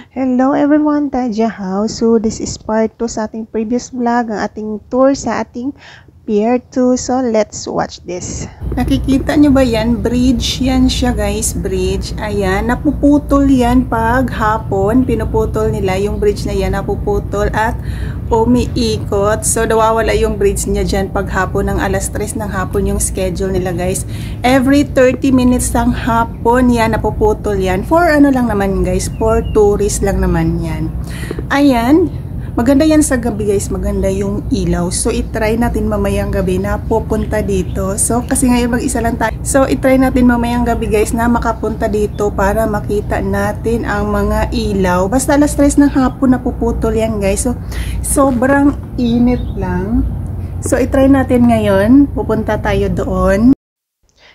Hello everyone, Taja House. So this is part 2 sa ating previous vlog, ang ating tour sa ating Pier 2. So let's watch this. Nakikita nyo ba yan? Bridge yan siya guys, bridge. Ayan, napuputol yan pag hapon. Pinuputol nila yung bridge na yan, napuputol at umiikot. So nawawala yung bridge niya dyan pag hapon ng alas 3 ng hapon yung schedule nila guys. Every 30 minutes ng hapon yan, napuputol yan. For ano lang naman guys, for tourist lang naman yan. Ayan. Maganda yan sa gabi guys, maganda yung ilaw. So itry natin mamayang gabi na pupunta dito. So kasi ngayon mag-isa lang tayo. So itry natin mamayang gabi guys na makapunta dito para makita natin ang mga ilaw. Basta alas 3 ng hapon napuputol yan guys. So sobrang init lang. So itry natin ngayon, pupunta tayo doon.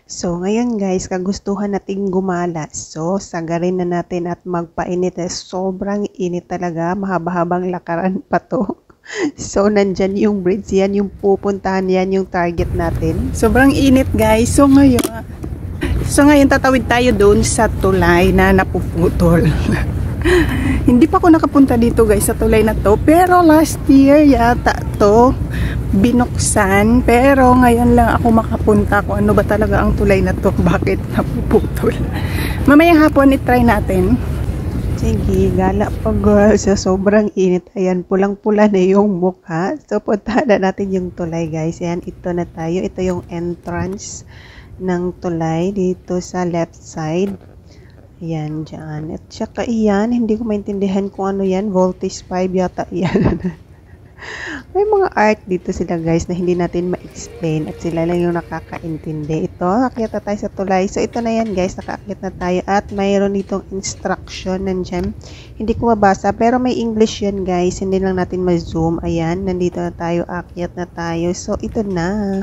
So, ngayon guys, kagustuhan nating gumala. So, sagarin na natin at magpainit. Sobrang init talaga. Mahaba-habang lakaran pa to. So, nandyan yung bridge. Yan yung pupuntahan. Yan yung target natin. Sobrang init guys. So, ngayon tatawid tayo doon sa tulay na napuputol. Hindi pa ako nakapunta dito guys sa tulay na to. Pero last year yata to binuksan, pero ngayon lang ako makapunta kung ano ba talaga ang tulay na to, bakit napuputol. Mamayang hapon itry natin. Sige, gala pa girl. So, sobrang init. Ayan, pulang-pula na yung mukha. So, punta na natin yung tulay guys. Ayan, ito na tayo. Ito yung entrance ng tulay dito sa left side. Ayan, dyan. At saka iyan, hindi ko maintindihan kung ano yan. Voltage 5 yata yan. May mga art dito sila guys na hindi natin ma-explain at sila lang yung nakakaintindi. Ito, akyat na tayo sa tulay. So ito na yan guys, nakaakyat na tayo at mayroon ditong instruction nandyan. Hindi ko mabasa pero may English yan guys, hindi lang natin ma-zoom. Ayan, nandito na tayo, akyat na tayo. So ito na.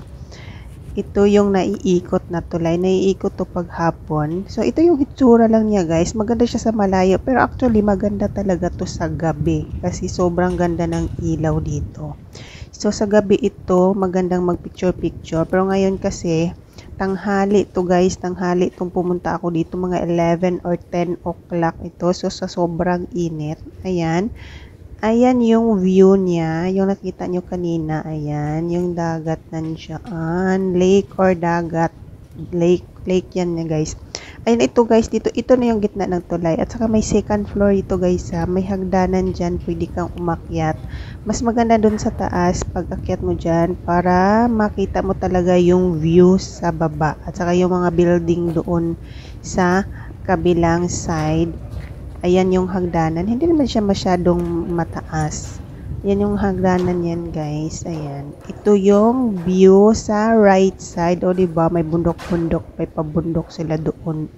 Ito yung naiikot na tulay. Naiikot to paghapon. So, ito yung hitsura lang niya, guys. Maganda siya sa malayo. Pero actually, maganda talaga to sa gabi. Kasi sobrang ganda ng ilaw dito. So, sa gabi ito, magandang mag-picture-picture. Pero ngayon kasi, tanghali to guys. Tanghali itong pumunta ako dito. Mga 11 or 10 o'clock ito. So, sa sobrang init. Ayan. Ayan yung view niya, yung nakita nyo kanina, ayan, yung dagat nandiyan, lake or dagat, lake yan niya guys. Ayan ito guys, ito na yung gitna ng tulay, at saka may second floor ito guys ha, may hagdanan dyan, pwede kang umakyat. Mas maganda dun sa taas, pag akyat mo dyan, para makita mo talaga yung view sa baba, at saka yung mga building doon sa kabilang side. Ayan yung hagdanan. Hindi naman siya masyadong mataas. Yan yung hagdanan yan, guys. Ayan. Ito yung view sa right side. O, diba? May bundok-bundok. May pabundok sila doon.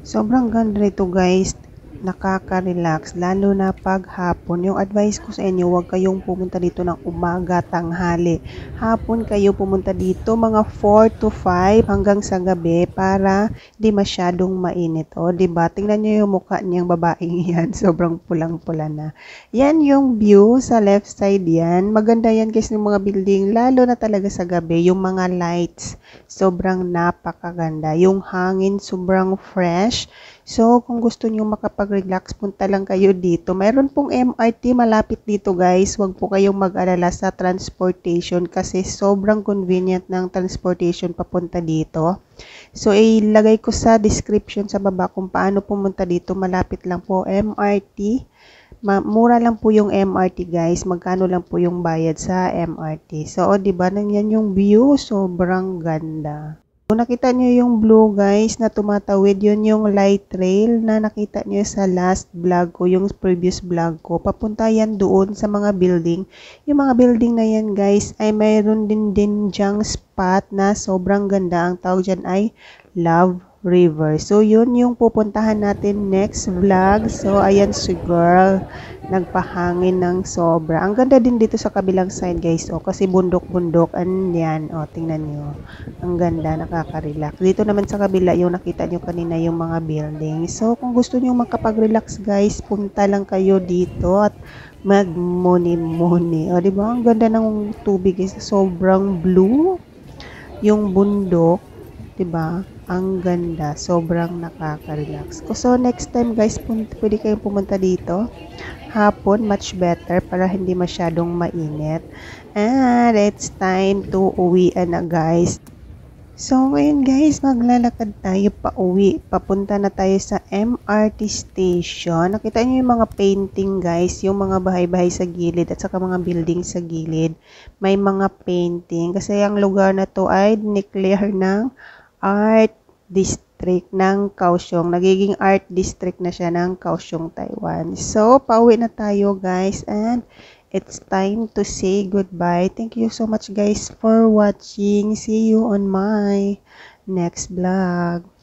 Sobrang ganda nito, guys. Nakaka-relax. Lalo na pag hapon. Yung advice ko sa inyo, huwag kayong pumunta dito ng umaga, tanghali. Hapon kayo pumunta dito mga 4 to 5 hanggang sa gabi para di masyadong mainit. O, diba? Tingnan nyo yung mukha niyang babaeng yan. Sobrang pulang-pula na. Yan yung view sa left side yan. Maganda yan guys ng mga building. Lalo na talaga sa gabi. Yung mga lights. Sobrang napakaganda. Yung hangin sobrang fresh. So, kung gusto nyo makapag-relax, punta lang kayo dito. Mayroon pong MRT malapit dito guys. Huwag po kayong mag-alala sa transportation kasi sobrang convenient ng transportation papunta dito. So, ilagay ko sa description sa baba kung paano pumunta dito. Malapit lang po MRT. Mura lang po yung MRT guys. Magkano lang po yung bayad sa MRT. So, diba, nandiyan yung view. Sobrang ganda. Kung nakita nyo yung blue guys na tumatawid, yun yung light rail na nakita nyo sa last vlog ko, yung previous vlog ko. Papunta yan doon sa mga building. Yung mga building na yan guys ay mayroon din dyang spot na sobrang ganda. Ang tawag dyan ay Love River. So yun yung pupuntahan natin next vlog. So ayan si girl, nagpahangin ng sobra. Ang ganda din dito sa kabilang side guys, oh, kasi bundok-bundok. Yan, oh, tingnan nyo. Ang ganda, nakaka-relax. Dito naman sa kabila, yung nakita nyo kanina yung mga building. So kung gusto nyo makapag-relax guys, punta lang kayo dito at mag-muni-muni. O, diba? Ang ganda ng tubig guys, sobrang blue. Yung bundok, diba? Ang ganda, sobrang nakaka-relax. So next time guys, pwede kayong pumunta dito. Hapon, much better para hindi masyadong mainit. And it's time to uwi na guys. So ngayon guys, maglalakad tayo pa uwi. Papunta na tayo sa MRT station. Nakita niyo yung mga painting guys, yung mga bahay-bahay sa gilid at saka mga building sa gilid. May mga painting kasi ang lugar na to ay declare ng Art District ng Kaohsiung. Nagiging Art District na siya ng Kaohsiung, Taiwan. So, pauwi na tayo guys and it's time to say goodbye. Thank you so much guys for watching. See you on my next vlog.